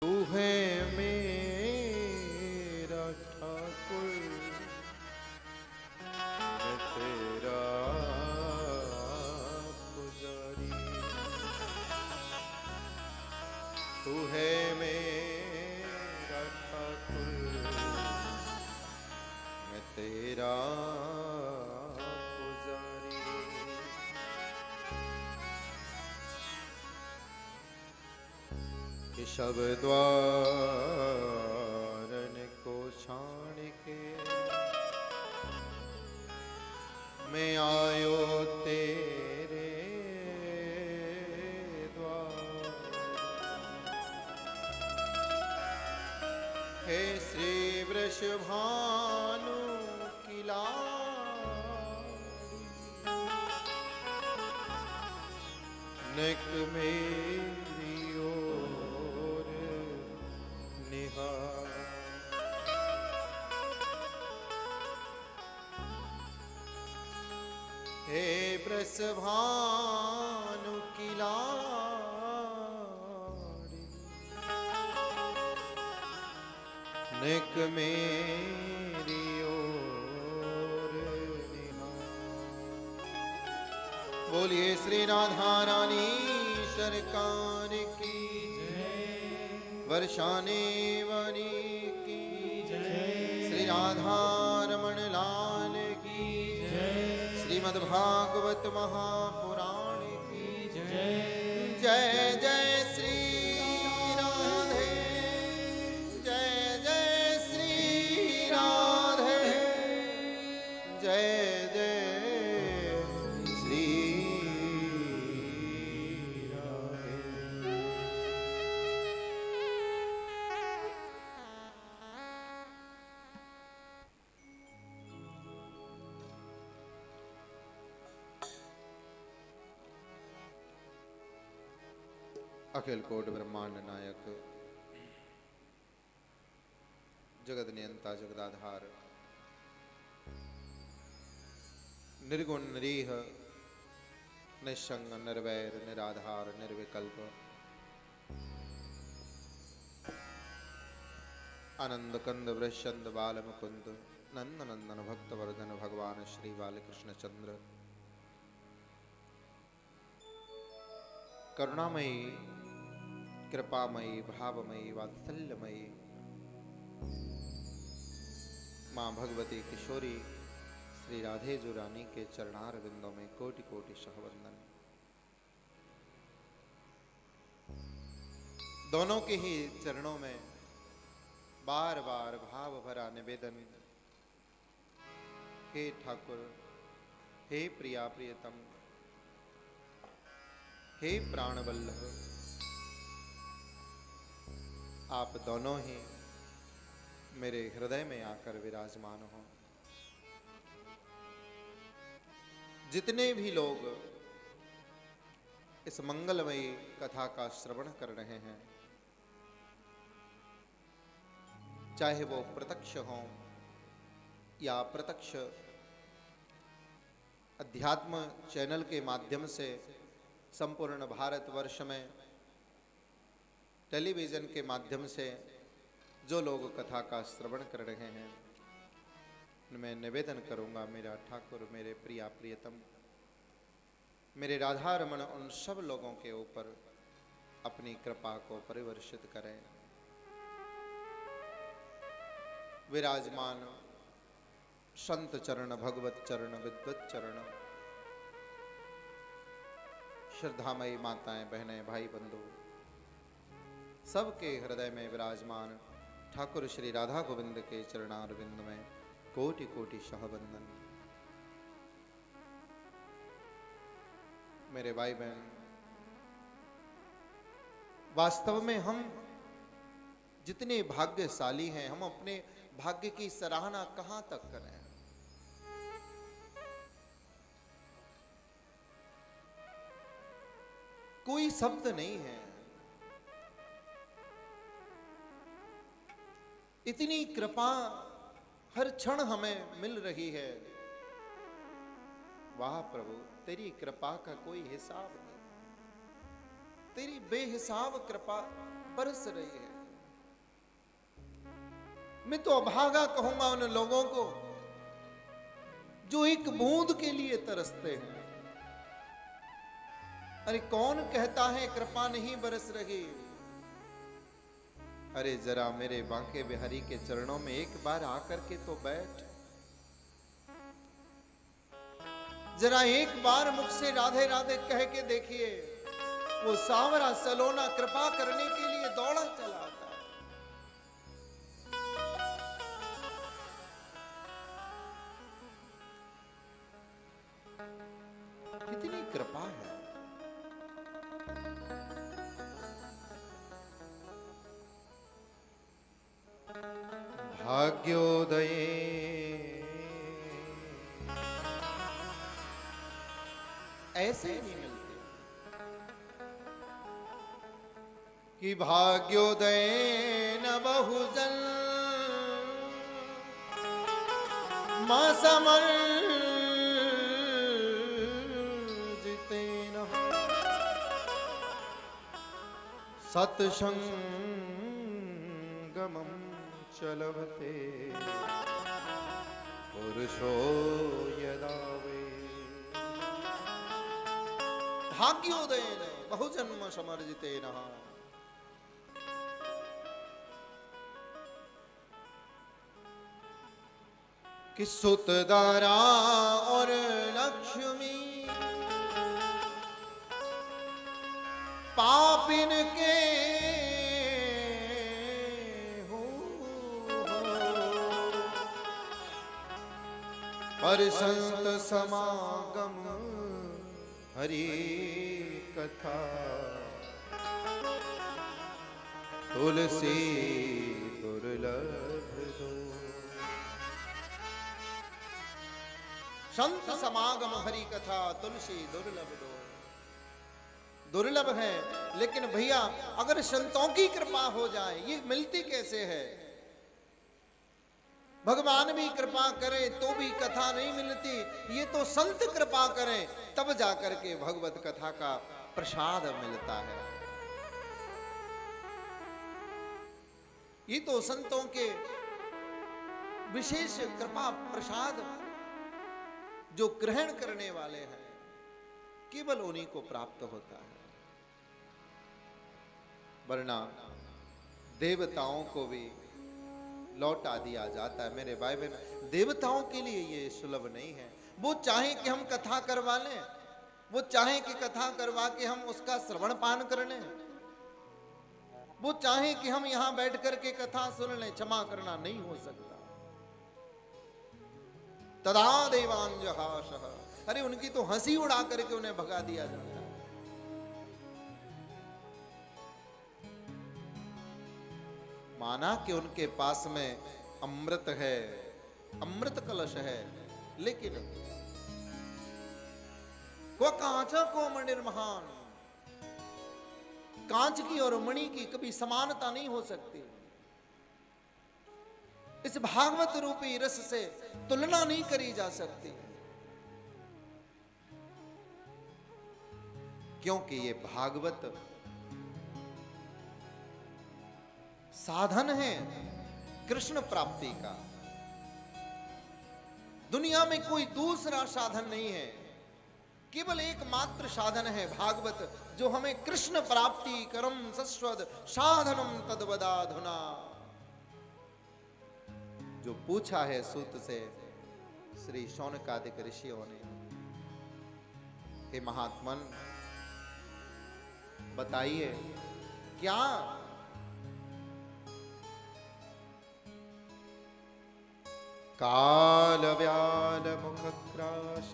तू है मेरा ठाकुर, मैं तेरा पुजारी। तू है मेरा ठाकुर, मैं तेरा पुजारी। शब द्वारन को छाण के मैं आयो तेरे द्वार। हे श्री वृषभानु की लाड़ी, नेक मेरी ओर निहार। हे वृषभानु की लाड़ी, नेक मेरी ओर निहार। बोलिए श्री राधा रानी सरकार की जय, वर्षाने वाणी की जय, श्री राधा रमण लाल की जय, श्रीमद् भागवत महापुराण की जय। जय जय श्री राधे, जय जय श्री राधे, जय जय श्री राधे। अखिल कोट ब्रह्मांड नायक, जगत नियंता जगदाधार, निर्गुण निरीह निस्संग निर्वैर निराधार निर्विकल्प, आनंद कंद वृषंद बाल मुकुंद नंद नंदन भक्त वर्धन भगवान श्री बालकृष्ण चंद्र, करुणामयी कृपामयी भावमयी वात्सल्यमयी माँ भगवती किशोरी श्री राधे जो रानी के चरणार बिंदों में कोटि कोटि सहवंदन। दोनों के ही चरणों में बार बार भाव भरा निवेदन, हे ठाकुर, हे प्रिया प्रियतम, हे प्राण वल्लभ, आप दोनों ही मेरे हृदय में आकर विराजमान हो। जितने भी लोग इस मंगलमयी कथा का श्रवण कर रहे हैं, चाहे वो प्रत्यक्ष हों या अप्रत्यक्ष अध्यात्म चैनल के माध्यम से संपूर्ण भारतवर्ष में टेलीविजन के माध्यम से जो लोग कथा का श्रवण कर रहे हैं, मैं निवेदन करूंगा, मेरा ठाकुर, मेरे प्रिया प्रियतम, मेरे राधा रमण उन सब लोगों के ऊपर अपनी कृपा को परिवर्षित करें। विराजमान संत चरण, भगवत चरण, विद्वत चरण, श्रद्धामयी माताएं, बहनें, भाई बंधु, सबके हृदय में विराजमान ठाकुर श्री राधा गोविंद के चरणारविंद में कोटि कोटि सहवंदन। मेरे भाई बहन, वास्तव में हम जितने भाग्यशाली हैं, हम अपने भाग्य की सराहना कहां तक करें। कोई शब्द नहीं है। इतनी कृपा हर क्षण हमें मिल रही है। वाह प्रभु, तेरी कृपा का कोई हिसाब नहीं। तेरी बेहिसाब कृपा बरस रही है। मैं तो अभागा कहूंगा उन लोगों को जो एक बूंद के लिए तरसते हैं। अरे कौन कहता है कृपा नहीं बरस रही? अरे जरा मेरे बांके बिहारी के चरणों में एक बार आकर के तो बैठ, जरा एक बार मुझसे राधे राधे कह के देखिए। वो सांवरा सलोना कृपा करने के लिए दौड़ा चला आता है। कितनी कृपा है। भाग्योदय ऐसे नहीं मिलते कि भाग्योदय न बहुजन मां समर्जितेन सत्संगमं चलभते पुरुषो यदा वे। भाग्योदयेन बहुजन्म समर्जितेन कि सुतदारा और लक्ष्मी पापिन के पर संत समागम हरि कथा तुलसी दुर्लभ दो। संत समागम हरि कथा तुलसी दुर्लभ दो। दुर्लभ है, लेकिन भैया अगर संतों की कृपा हो जाए, ये मिलती कैसे है? भगवान भी कृपा करे तो भी कथा नहीं मिलती, ये तो संत कृपा करें तब जाकर के भगवत कथा का प्रसाद मिलता है। ये तो संतों के विशेष कृपा प्रसाद जो ग्रहण करने वाले हैं केवल उन्हीं को प्राप्त होता है, वरना देवताओं को भी लौटा दिया जाता है। मेरे भाई बहन, देवताओं के लिए ये सुलभ नहीं है। वो चाहे कि हम कथा करवा लें, वो चाहे कि कथा करवा के हम उसका श्रवण पान कर लें, वो चाहे कि हम यहां बैठ करके कथा सुन लें, क्षमा करना नहीं हो सकता। तदा देवांजहासः, अरे उनकी तो हंसी उड़ा करके उन्हें भगा दिया जाता है। माना कि उनके पास में अमृत है, अमृत कलश है, लेकिन को कांच को मणिर्महान, कांच की और मणि की कभी समानता नहीं हो सकती। इस भागवत रूपी रस से तुलना नहीं करी जा सकती, क्योंकि ये भागवत साधन है कृष्ण प्राप्ति का। दुनिया में कोई दूसरा साधन नहीं है, केवल एकमात्र साधन है भागवत, जो हमें कृष्ण प्राप्ति करम सस्वद साधनम तद्वदाधुना। जो पूछा है सूत से श्री शौनकादिक ऋषियों ने, हे महात्मन बताइए क्या काल व्याल मुख क्राश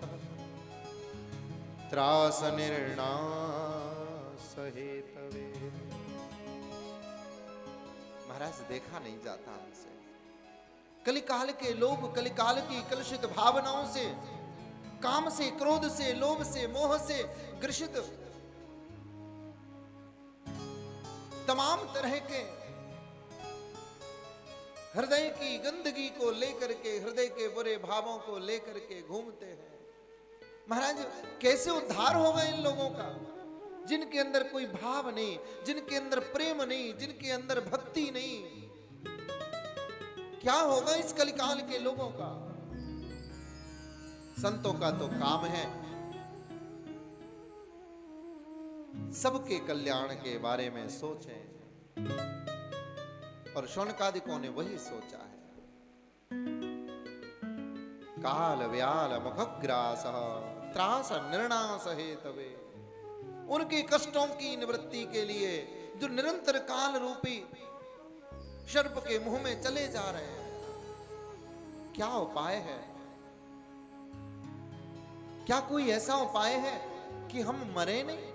त्रास निर्णास हेतवे। महाराज देखा नहीं जाता हमसे, कलिकाल के लोग कलिकाल की कलुषित भावनाओं से, काम से, क्रोध से, लोभ से, मोह से ग्रसित तमाम तरह के हृदय की गंदगी को लेकर के, हृदय के बुरे भावों को लेकर के घूमते हैं। महाराज कैसे उद्धार होगा इन लोगों का, जिनके अंदर कोई भाव नहीं, जिनके अंदर प्रेम नहीं, जिनके अंदर भक्ति नहीं? क्या होगा इस कलिकाल के लोगों का? संतों का तो काम है सबके कल्याण के बारे में सोचें, और शौनकादिकों ने वही सोचा है। काल व्याल मुखग्रास त्रास निर्णास हेतवे, उनके कष्टों की निवृत्ति के लिए जो निरंतर काल रूपी सर्प के मुंह में चले जा रहे हैं, क्या उपाय है? क्या कोई ऐसा उपाय है कि हम मरे नहीं?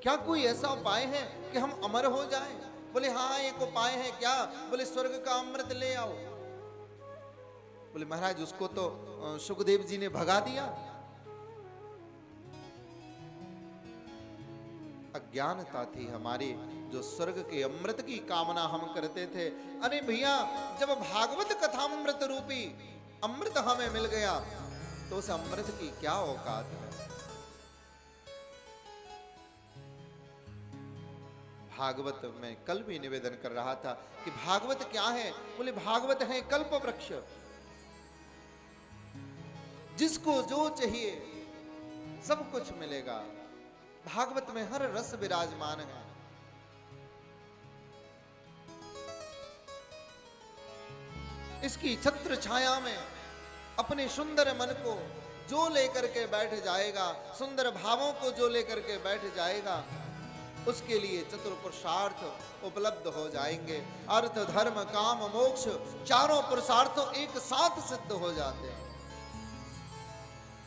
क्या कोई ऐसा उपाय है कि हम अमर हो जाएं? बोले हाँ एक उपाय है। क्या? बोले स्वर्ग का अमृत ले आओ। बोले महाराज उसको तो सुखदेव जी ने भगा दिया। अज्ञानता थी हमारी, जो स्वर्ग के अमृत की कामना हम करते थे। अरे भैया, जब भागवत कथामृत रूपी अमृत हमें मिल गया तो उस अमृत की क्या औकात है? भागवत में कल भी निवेदन कर रहा था कि भागवत क्या है? बोले भागवत है कल्प वृक्ष, जिसको जो चाहिए सब कुछ मिलेगा। भागवत में हर रस विराजमान है। इसकी छत्र छाया में अपने सुंदर मन को जो लेकर के बैठ जाएगा, सुंदर भावों को जो लेकर के बैठ जाएगा, उसके लिए चतुर्पुरुषार्थ उपलब्ध हो जाएंगे। अर्थ धर्म काम मोक्ष चारों पुरुषार्थ एक साथ सिद्ध हो जाते हैं।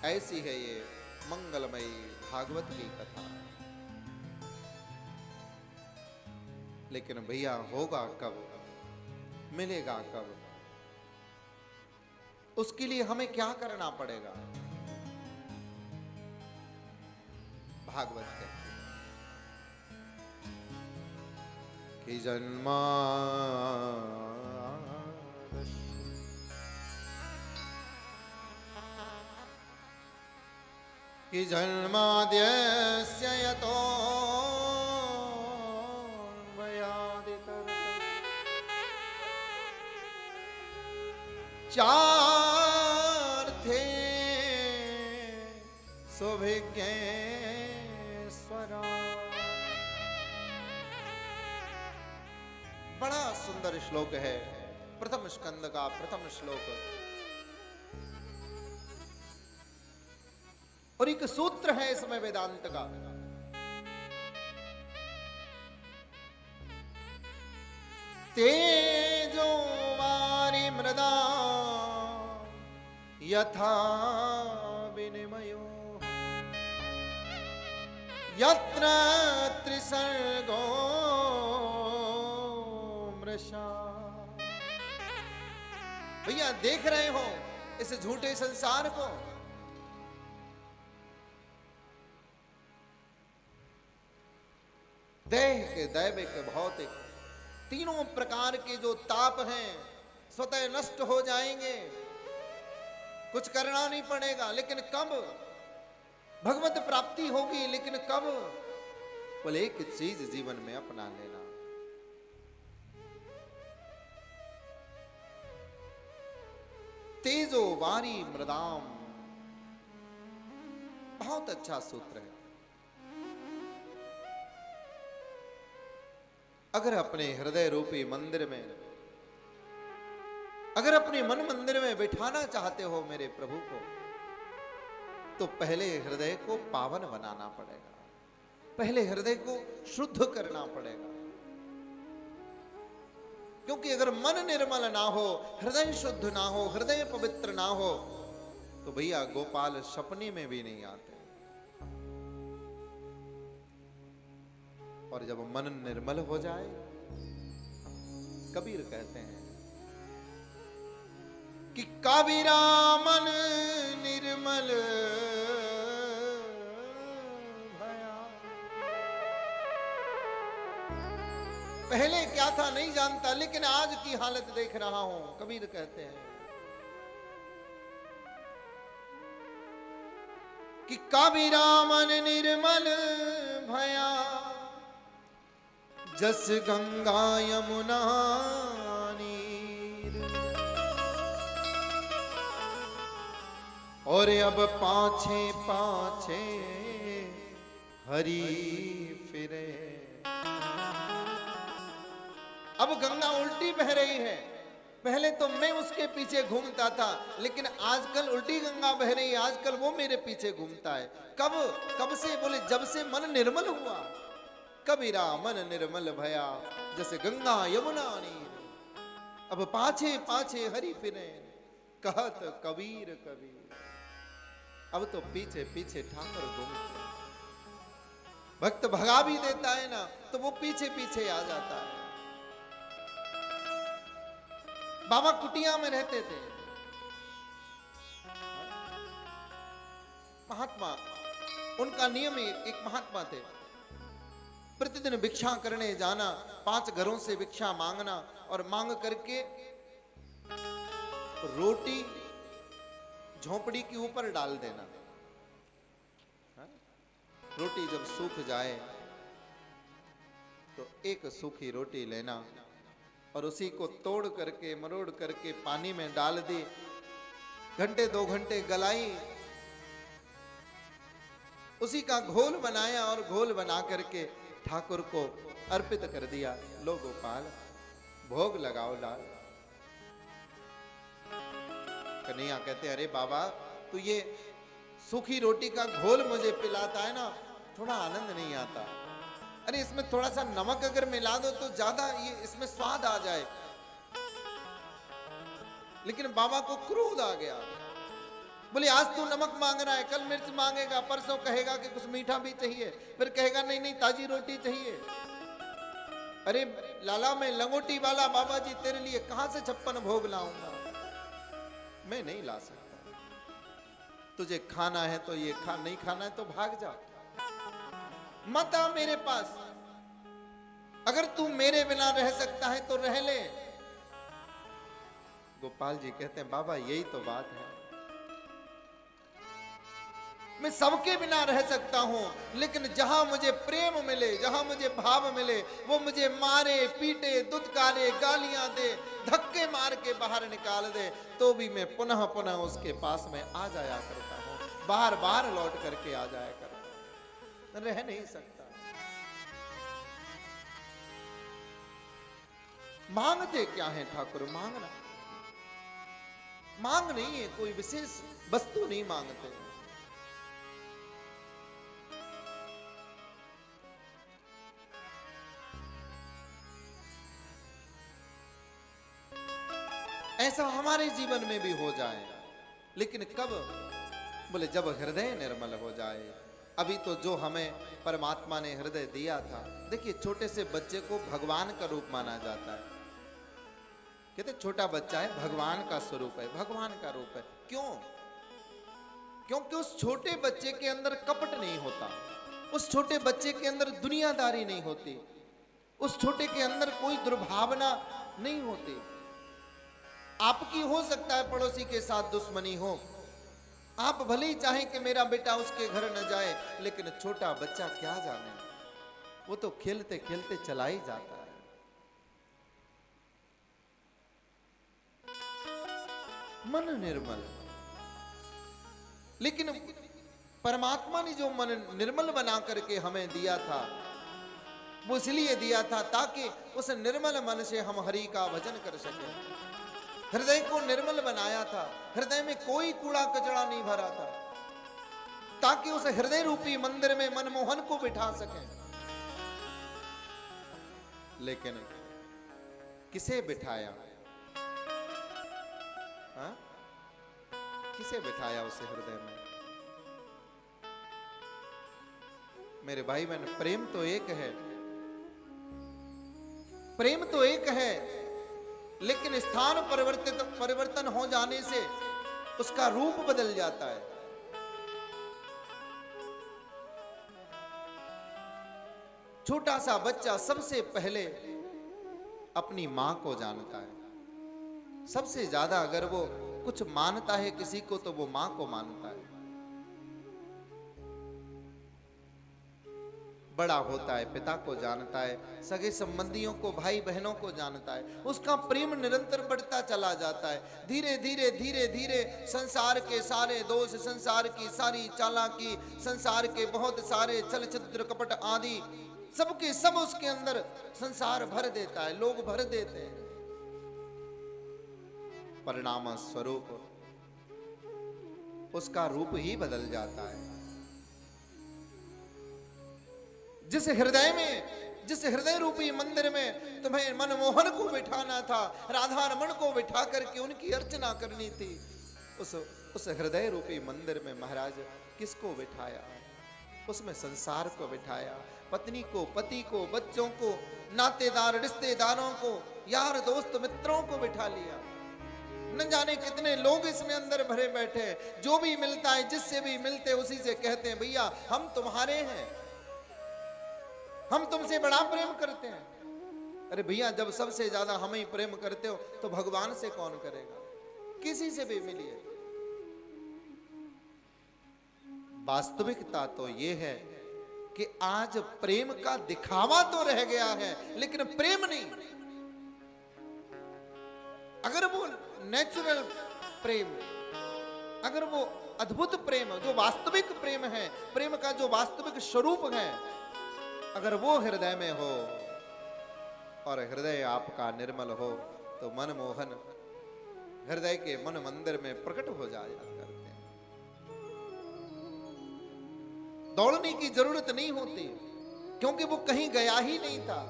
ऐसी है ये मंगलमयी भागवत की कथा। लेकिन भैया होगा कब? मिलेगा कब? उसके लिए हमें क्या करना पड़ेगा? भागवत कहती है कि जन्मा कि जन्माद्यस्य यतोऽन्वयादितरतः चार्थे सुभिज्ञेश्वरा। बड़ा सुंदर श्लोक है, प्रथम स्कंद का प्रथम श्लोक। और एक सूत्र है इसमें वेदांत का। तेजो वारी मृदा यथा विनिमयो यत्र त्रिसर्गो मृषा। भैया देख रहे हो इस झूठे संसार को? देह के दैविक भौतिक तीनों प्रकार के जो ताप हैं स्वतः नष्ट हो जाएंगे, कुछ करना नहीं पड़ेगा। लेकिन कब? भगवत प्राप्ति होगी, लेकिन कब? बोले एक चीज जीवन में अपना लेना, तेजो वारी मृदाम। बहुत अच्छा सूत्र है। अगर अपने हृदय रूपी मंदिर में, अगर अपने मन मंदिर में बिठाना चाहते हो मेरे प्रभु को, तो पहले हृदय को पावन बनाना पड़ेगा, पहले हृदय को शुद्ध करना पड़ेगा। क्योंकि अगर मन निर्मल ना हो, हृदय शुद्ध ना हो, हृदय पवित्र ना हो, तो भैया गोपाल सपने में भी नहीं आते। और जब मन निर्मल हो जाए, कबीर कहते हैं कि कबीरा मन निर्मल भया। पहले क्या था नहीं जानता, लेकिन आज की हालत देख रहा हूं। कबीर कहते हैं कि कबीरा मन निर्मल भया, जस गंगा यमुना नीर। और अब पाछे पाछे हरि फिरे। अब गंगा उल्टी बह रही है। पहले तो मैं उसके पीछे घूमता था, लेकिन आजकल उल्टी गंगा बह रही है, आजकल वो मेरे पीछे घूमता है। कब से? बोले जब से मन निर्मल हुआ। कबीरा मन निर्मल भया, जैसे गंगा यमुना नीर। अब पाछे पाछे हरि फिरे, कहत कबीर कबीर। अब तो पीछे पीछे ठाकुर घूमते। भक्त भगा भी देता है ना, तो वो पीछे पीछे आ जाता है। बाबा कुटिया में रहते थे। महात्मा, उनका नियम एक महात्मा थे, प्रतिदिन भिक्षा करने जाना, 5 घरों से भिक्षा मांगना और मांग करके रोटी झोंपड़ी के ऊपर डाल देना। रोटी जब सूख जाए तो एक सूखी रोटी लेना और उसी को तोड़ करके मरोड़ करके पानी में डाल दी। घंटे 2 घंटे गलाई, उसी का घोल बनाया और घोल बना करके ठाकुर को अर्पित कर दिया। लो गोपाल, भोग लगाओ लाल। कन्हैया कहते, अरे बाबा, तू ये सूखी रोटी का घोल मुझे पिलाता है ना, थोड़ा आनंद नहीं आता। अरे इसमें थोड़ा सा नमक अगर मिला दो तो ज्यादा ये इसमें स्वाद आ जाए। लेकिन बाबा को क्रोध आ गया। बोले आज तू नमक मांग रहा है, कल मिर्च मांगेगा, परसों कहेगा कि कुछ मीठा भी चाहिए, फिर कहेगा नहीं नहीं ताजी रोटी चाहिए। अरे लाला, मैं लंगोटी वाला बाबा जी तेरे लिए कहां से 56 भोग लाऊंगा? मैं नहीं ला सकता। तुझे खाना है तो ये खा, नहीं खाना है तो भाग जा, मत आ मेरे पास। अगर तू मेरे बिना रह सकता है तो रह ले। गोपाल जी कहते हैं, बाबा यही तो बात है, मैं सबके बिना रह सकता हूं, लेकिन जहां मुझे प्रेम मिले, जहां मुझे भाव मिले, वो मुझे मारे पीटे, दुत्कारे, गालियां दे, धक्के मार के बाहर निकाल दे, तो भी मैं पुनः पुनः उसके पास में आ जाया करता हूं, बार बार लौट करके आ जाया करता हूं। रह नहीं सकता। मांगते क्या है ठाकुर? मांगना मांग नहीं है, कोई विशेष वस्तु नहीं मांगते। ऐसा हमारे जीवन में भी हो जाए, लेकिन कब? बोले जब हृदय निर्मल हो जाए। अभी तो जो हमें परमात्मा ने हृदय दिया था, देखिए छोटे से बच्चे को भगवान का रूप माना जाता है। कहते छोटा बच्चा है, भगवान का स्वरूप है, भगवान का रूप है। क्यों? क्योंकि उस छोटे बच्चे के अंदर कपट नहीं होता, उस छोटे बच्चे के अंदर दुनियादारी नहीं होती, उस छोटे के अंदर कोई दुर्भावना नहीं होती। आपकी हो सकता है पड़ोसी के साथ दुश्मनी हो, आप भले ही चाहें कि मेरा बेटा उसके घर न जाए, लेकिन छोटा बच्चा क्या जाने, वो तो खेलते खेलते चला ही जाता है। मन निर्मल। लेकिन परमात्मा ने जो मन निर्मल बना करके हमें दिया था, वो इसलिए दिया था ताकि उस निर्मल मन से हम हरि का भजन कर सकें। हृदय को निर्मल बनाया था, हृदय में कोई कूड़ा कचरा नहीं भरा था, ताकि उस हृदय रूपी मंदिर में मनमोहन को बिठा सकें। लेकिन किसे बिठाया? हाँ? किसे बिठाया उसे हृदय में? मेरे भाई बहन, प्रेम तो एक है, प्रेम तो एक है, लेकिन स्थान परिवर्तन हो जाने से उसका रूप बदल जाता है। छोटा सा बच्चा सबसे पहले अपनी मां को जानता है। सबसे ज्यादा अगर वो कुछ मानता है किसी को, तो वो मां को मानता है। बड़ा होता है पिता को जानता है, सगे संबंधियों को, भाई बहनों को जानता है, उसका प्रेम निरंतर बढ़ता चला जाता है। धीरे धीरे धीरे धीरे संसार के सारे दोष, संसार की सारी चालाकी, संसार के बहुत सारे छल छिद्र कपट आदि सबके सब उसके अंदर संसार भर देता है, लोग भर देते हैं। परिणाम स्वरूप उसका रूप ही बदल जाता है। जिस हृदय में, जिस हृदय रूपी मंदिर में तुम्हें मनमोहन को बिठाना था, राधा रमन को बिठा करके उनकी अर्चना करनी थी, उस हृदय रूपी मंदिर में महाराज किसको बिठाया? उसमें संसार को बिठाया, पत्नी को, पति को, बच्चों को, नातेदार रिश्तेदारों को, यार दोस्त मित्रों को बिठा लिया। न जाने कितने लोग इसमें अंदर भरे बैठे हैं। जो भी मिलता है, जिससे भी मिलते उसी से कहते हैं भैया हम तुम्हारे हैं, हम तुमसे बड़ा प्रेम करते हैं। अरे भैया जब सबसे ज्यादा हम ही प्रेम करते हो तो भगवान से कौन करेगा? किसी से भी मिलिए। वास्तविकता तो यह है कि आज प्रेम का दिखावा तो रह गया है, लेकिन प्रेम नहीं। अगर वो नेचुरल प्रेम, अगर वो अद्भुत प्रेम, जो वास्तविक प्रेम है, प्रेम का जो वास्तविक स्वरूप है, अगर वो हृदय में हो और हृदय आपका निर्मल हो तो मनमोहन हृदय के मन मंदिर में प्रकट हो जाया करते हैं। दौड़ने की जरूरत नहीं होती, क्योंकि वो कहीं गया ही नहीं था,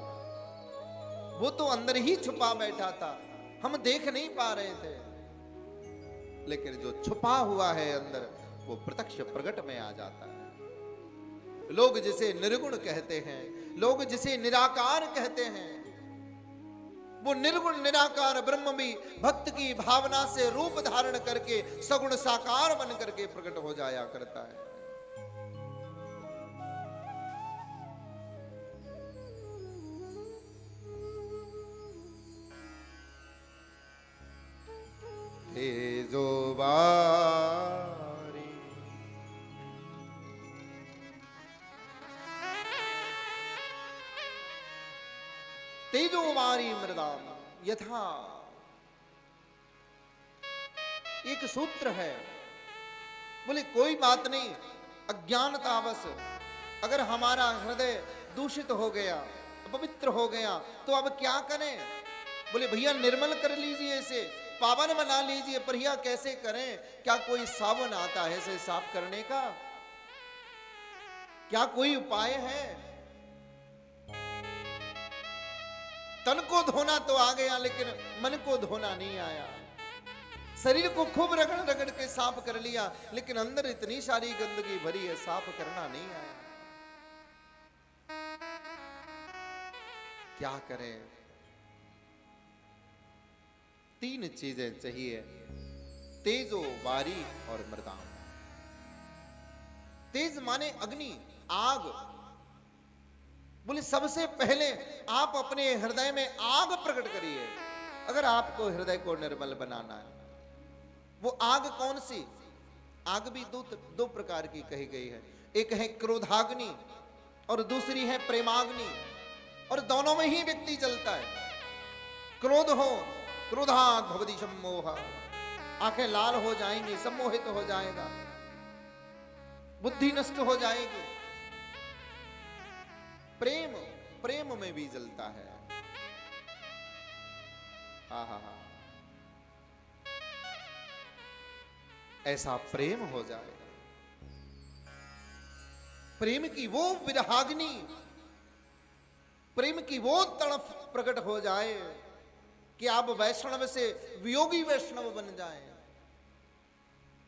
वो तो अंदर ही छुपा बैठा था, हम देख नहीं पा रहे थे। लेकिन जो छुपा हुआ है अंदर, वो प्रत्यक्ष प्रकट में आ जाता है। लोग जिसे निर्गुण कहते हैं, लोग जिसे निराकार कहते हैं, वो निर्गुण निराकार ब्रह्म भी भक्त की भावना से रूप धारण करके सगुण साकार बन करके प्रकट हो जाया करता है। तेजो बारी तेजो वारी मृदाम यथा, एक सूत्र है। बोले कोई बात नहीं, अज्ञानतावश अगर हमारा हृदय दूषित हो गया, पवित्र हो गया, तो अब क्या करें? बोले भैया निर्मल कर लीजिए, इसे पावन बना लीजिए। पर भैया कैसे करें? क्या कोई साबुन आता है इसे साफ करने का? क्या कोई उपाय है? तन को धोना तो आ गया, लेकिन मन को धोना नहीं आया। शरीर को खूब रगड़ रगड़ के साफ कर लिया, लेकिन अंदर इतनी सारी गंदगी भरी है, साफ करना नहीं आया। क्या करें? तीन चीजें चाहिए, तेजो वारी और मृदाम। तेज माने अग्नि, आग। बोले सबसे पहले आप अपने हृदय में आग प्रकट करिए। अगर आपको हृदय को निर्मल बनाना है, वो आग कौन सी? आग भी दो प्रकार की कही गई है। एक है क्रोधाग्नि और दूसरी है प्रेमाग्नि, और दोनों में ही व्यक्ति जलता है। क्रोध हो, क्रोधात् भवति सम्मोह, आंखें लाल हो जाएंगी, सम्मोहित हो जाएगा, बुद्धि नष्ट हो जाएगी। प्रेम, प्रेम में भी जलता है। हा, ऐसा प्रेम हो जाए, प्रेम की वो विरहाग्नि, प्रेम की वो तड़फ प्रकट हो जाए कि आप वैष्णव से वियोगी वैष्णव बन जाएं।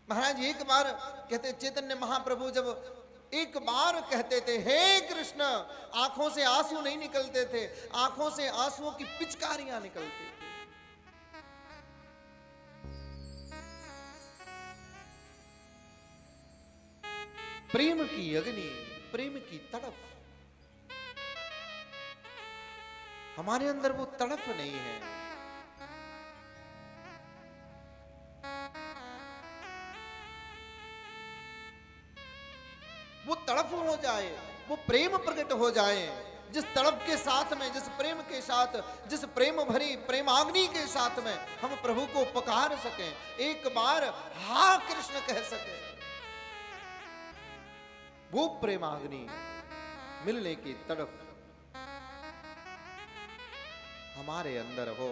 महाराज एक बार कहते, चैतन्य महाप्रभु जब एक बार कहते थे हे कृष्ण, आंखों से आंसू नहीं निकलते थे, आंखों से आंसुओं की पिचकारियां निकलती थी। प्रेम की अग्नि, प्रेम की तड़फ, हमारे अंदर वो तड़फ नहीं है। वो तड़फ हो जाए, वो प्रेम प्रकट हो जाए। जिस तड़प के साथ में, जिस प्रेम के साथ, जिस प्रेम भरी प्रेमाग्नि के साथ में हम प्रभु को पुकार सकें, एक बार हा कृष्ण कह सके, वो प्रेमाग्नि, मिलने की तड़प हमारे अंदर हो।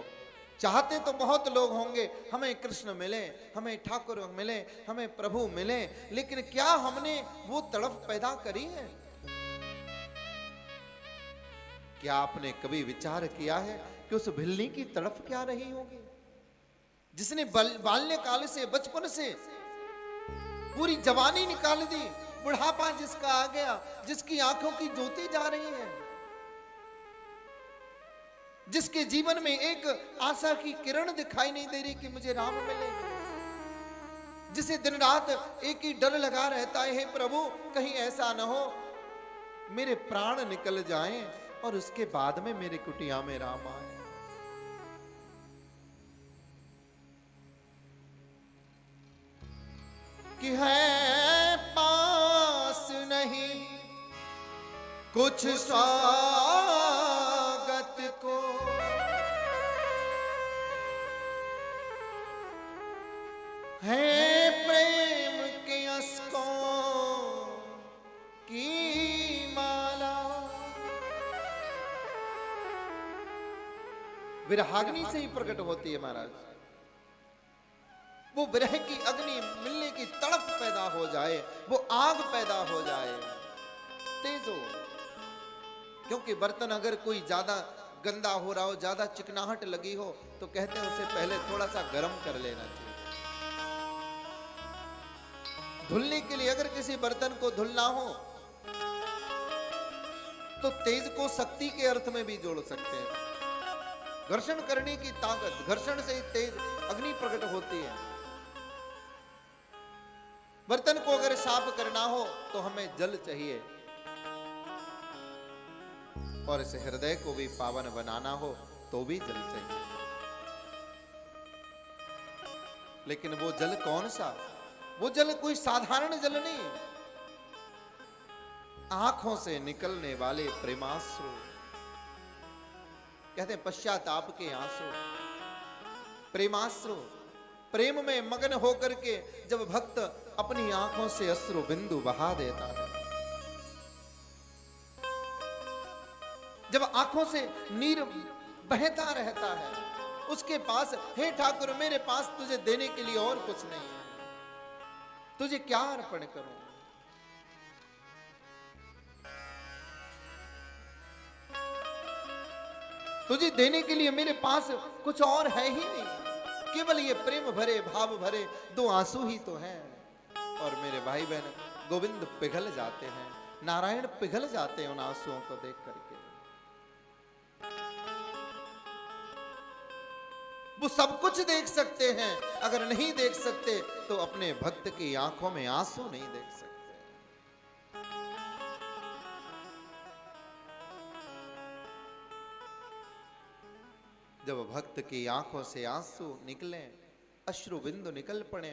चाहते तो बहुत लोग होंगे, हमें कृष्ण मिले, हमें ठाकुर मिले, हमें प्रभु मिले, लेकिन क्या हमने वो तड़प पैदा करी है? क्या आपने कभी विचार किया है कि उस भिलनी की तड़प क्या रही होगी, जिसने बाल्यकाल से, बचपन से पूरी जवानी निकाल दी, बुढ़ापा जिसका आ गया, जिसकी आंखों की ज्योति जा रही है, जिसके जीवन में एक आशा की किरण दिखाई नहीं दे रही कि मुझे राम मिले, जिसे दिन रात एक ही डर लगा रहता है, हे प्रभु कहीं ऐसा न हो मेरे प्राण निकल जाएं और उसके बाद में मेरे कुटिया में राम आए। कि है पास नहीं कुछ स्वागत को, है प्रेम के अस्कों की माला। विरहाग्नि से ही प्रकट होती है महाराज। वो विरह की अग्नि, मिलने की तड़प पैदा हो जाए, वो आग पैदा हो जाए, तेज हो। क्योंकि बर्तन अगर कोई ज्यादा गंदा हो रहा हो, ज्यादा चिकनाहट लगी हो, तो कहते हैं उसे पहले थोड़ा सा गर्म कर लेना चाहिए। धुलने के लिए अगर किसी बर्तन को धुलना हो तो तेज को शक्ति के अर्थ में भी जोड़ सकते हैं। घर्षण करने की ताकत, घर्षण से ही तेज अग्नि प्रकट होती है। बर्तन को अगर साफ करना हो तो हमें जल चाहिए, और इस हृदय को भी पावन बनाना हो तो भी जल चाहिए। लेकिन वो जल कौन सा? वो जल कोई साधारण जल नहीं, आंखों से निकलने वाले प्रेमाश्रु, कहते हैं पश्चाताप के आंसू, प्रेमाश्रु। प्रेम में मगन होकर के जब भक्त अपनी आंखों से अश्रु बिंदु बहा देता है, जब आंखों से नीर बहता रहता है, उसके पास, हे ठाकुर मेरे पास तुझे देने के लिए और कुछ नहीं है, तुझे क्या अर्पण करूं? तुझे देने के लिए मेरे पास कुछ और है ही नहीं, केवल ये प्रेम भरे, भाव भरे दो आंसू ही तो हैं। और मेरे भाई बहन, गोविंद पिघल जाते हैं, नारायण पिघल जाते हैं उन आंसुओं को देख करके। वो सब कुछ देख सकते हैं, अगर नहीं देख सकते तो अपने भक्त की आंखों में आंसू नहीं देख सकते। जब भक्त की आंखों से आंसू निकले, अश्रु बिंदु निकल पड़े,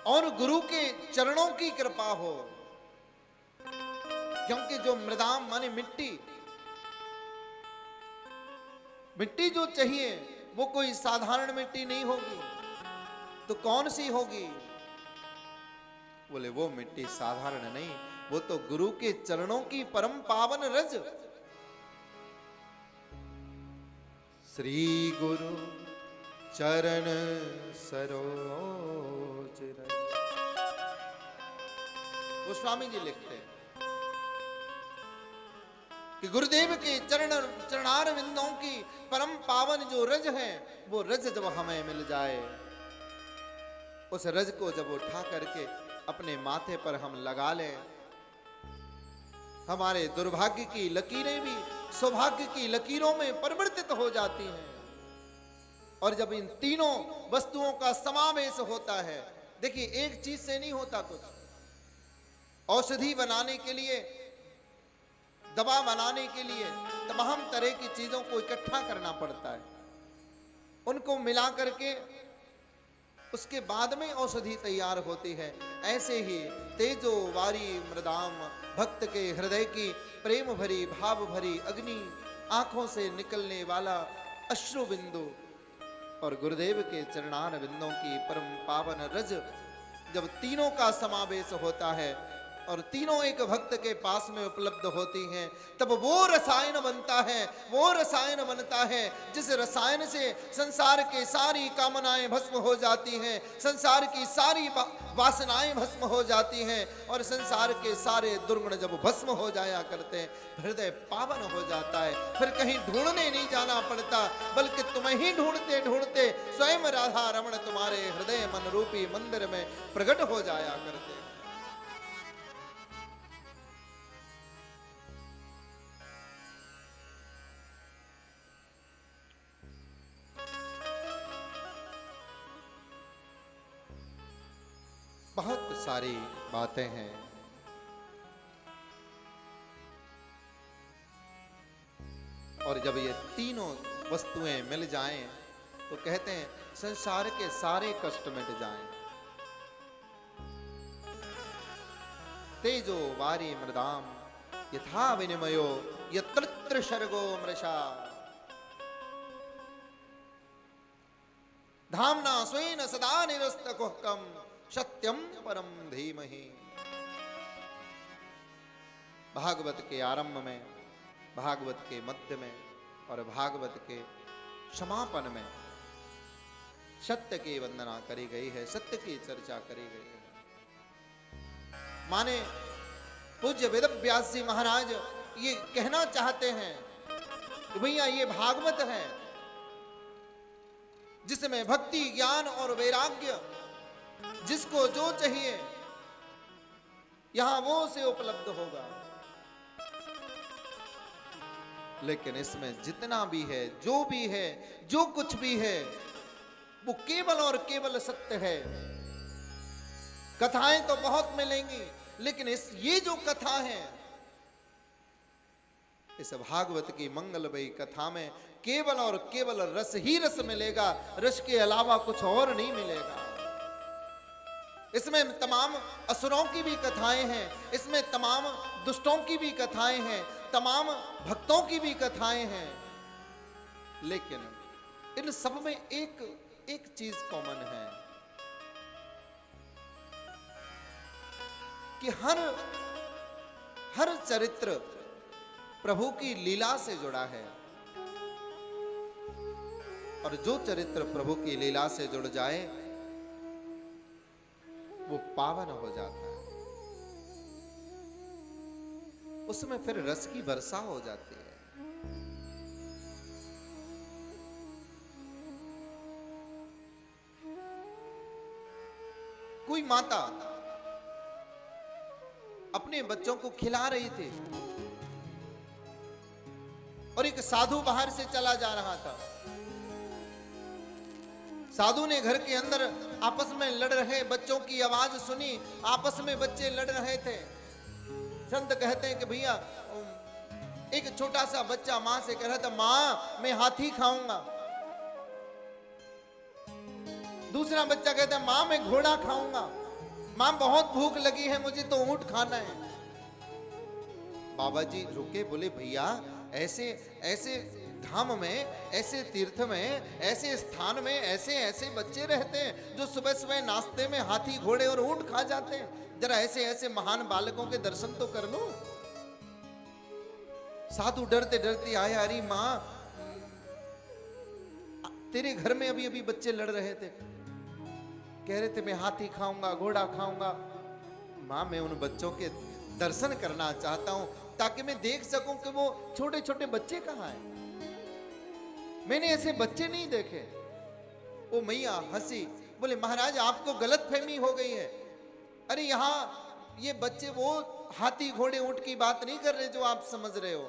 और गुरु के चरणों की कृपा हो, क्योंकि जो मृदाम माने मिट्टी, मिट्टी जो चाहिए वो कोई साधारण मिट्टी नहीं होगी, तो कौन सी होगी? बोले वो मिट्टी साधारण नहीं, वो तो गुरु के चरणों की परम पावन रज। श्री गुरु चरण सरोज रज। वो स्वामी जी लिखते हैं कि गुरुदेव के चरणार विंदों की परम पावन जो रज है, वो रज जब हमें मिल जाए, उस रज को जब उठा करके अपने माथे पर हम लगा लें, हमारे दुर्भाग्य की लकीरें भी सौभाग्य की लकीरों में परिवर्तित हो जाती हैं। और जब इन तीनों वस्तुओं का समावेश होता है, देखिए एक चीज से नहीं होता कुछ। औषधि बनाने के लिए, दवा बनाने के लिए तमाम तरह की चीजों को इकट्ठा करना पड़ता है, उनको मिला करके उसके बाद में औषधि तैयार होती है। ऐसे ही तेजो वारी मृदाम, भक्त के हृदय की प्रेम भरी भाव भरी अग्नि, आंखों से निकलने वाला अश्रु बिंदु और गुरुदेव के चरणार बिंदों की परम पावन रज, जब तीनों का समावेश होता है और तीनों एक भक्त के पास में उपलब्ध होती हैं, तब वो रसायन बनता है, वो रसायन बनता है जिस रसायन से संसार के सारी कामनाएं भस्म हो जाती हैं, संसार की सारी वासनाएं भस्म हो जाती हैं और संसार के सारे दुर्गुण जब भस्म हो जाया करते हैं, हृदय पावन हो जाता है। फिर कहीं ढूंढने नहीं जाना पड़ता, बल्कि तुम्हें ही ढूंढते ढूंढते स्वयं राधा रमण तुम्हारे हृदय मन रूपी मंदिर में प्रकट हो जाया करते हैं। बहुत सारी बातें हैं, और जब ये तीनों वस्तुएं मिल जाएं तो कहते हैं संसार के सारे कष्ट मिट जाएं। तेजो वारी मृदाम यथा विनिमयो यत्र शर्गो मृषा, धामना स्वेन सदा निरस्तकुहकम सत्यम परम धीमहि। भागवत के आरंभ में, भागवत के मध्य में और भागवत के समापन में सत्य की वंदना करी गई है, सत्य की चर्चा करी गई है। माने पूज्य वेदव्यास जी महाराज ये कहना चाहते हैं कि भैया ये भागवत है जिसमें भक्ति, ज्ञान और वैराग्य जिसको जो चाहिए यहां वो से उपलब्ध होगा। लेकिन इसमें जितना भी है, जो भी है, जो कुछ भी है, वो केवल और केवल सत्य है। कथाएं तो बहुत मिलेंगी, लेकिन ये जो कथा है, इस भागवत की मंगलमयी कथा में केवल और केवल रस ही रस मिलेगा, रस के अलावा कुछ और नहीं मिलेगा। इसमें तमाम असुरों की भी कथाएं हैं, इसमें तमाम दुष्टों की भी कथाएं हैं, तमाम भक्तों की भी कथाएं हैं, लेकिन इन सब में एक चीज कॉमन है कि हर चरित्र प्रभु की लीला से जुड़ा है, और जो चरित्र प्रभु की लीला से जुड़ जाए वो पावन हो जाता है, उसमें फिर रस की वर्षा हो जाती है। कोई माता अपने बच्चों को खिला रही थी और एक साधु बाहर से चला जा रहा था। साधु ने घर के अंदर आपस में लड़ रहे बच्चों की आवाज सुनी, आपस में बच्चे लड़ रहे थे। संत कहते हैं कि भैया एक छोटा सा बच्चा मां से कह रहा था, मां मैं हाथी खाऊंगा। दूसरा बच्चा कहता है, मां मैं घोड़ा खाऊंगा। मां बहुत भूख लगी है, मुझे तो ऊंट खाना है। बाबा जी रुके, बोले भैया ऐसे धाम में, ऐसे तीर्थ में, ऐसे स्थान में ऐसे बच्चे रहते हैं जो सुबह सुबह नाश्ते में हाथी घोड़े और ऊंट खा जाते हैं। जरा ऐसे महान बालकों के दर्शन तो कर लो। साधु डरते डरते आए, अरे मां तेरे घर में अभी बच्चे लड़ रहे थे, कह रहे थे मैं हाथी खाऊंगा, घोड़ा खाऊंगा। मां मैं उन बच्चों के दर्शन करना चाहता हूं ताकि मैं देख सकूं कि वो छोटे छोटे बच्चे कहां हैं। मैंने ऐसे बच्चे नहीं देखे। वो मैया हंसी, बोले महाराज आपको गलतफहमी हो गई है। अरे यहाँ ये बच्चे वो हाथी घोड़े ऊंट की बात नहीं कर रहे जो आप समझ रहे हो।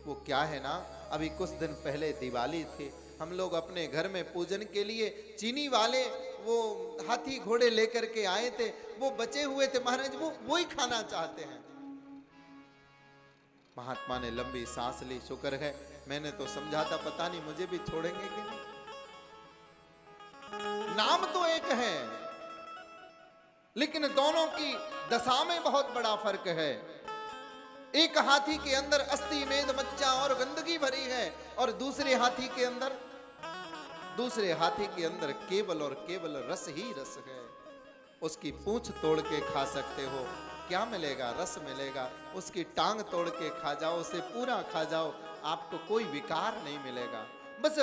वो क्या है ना, अभी कुछ दिन पहले दिवाली थी, हम लोग अपने घर में पूजन के लिए चीनी वाले वो हाथी घोड़े लेकर के आए थे, वो बचे हुए थे महाराज, वो ही खाना चाहते हैं। महात्मा ने लंबी सांस ली, शुक्र है मैंने तो समझा था, पता नहीं मुझे भी छोड़ेंगे कि नहीं। नाम तो एक एक हैं, लेकिन दोनों की दशा में बहुत बड़ा फर्क है। एक हाथी के अंदर अस्थि मेद मज्जा और गंदगी भरी है, और दूसरे हाथी के अंदर केवल और केवल रस ही रस है। उसकी पूंछ तोड़ के खा सकते हो, क्या मिलेगा? रस मिलेगा। उसकी टांग तोड़ के खा जाओ, उसे पूरा खा जाओ, आपको कोई विकार नहीं मिलेगा। बस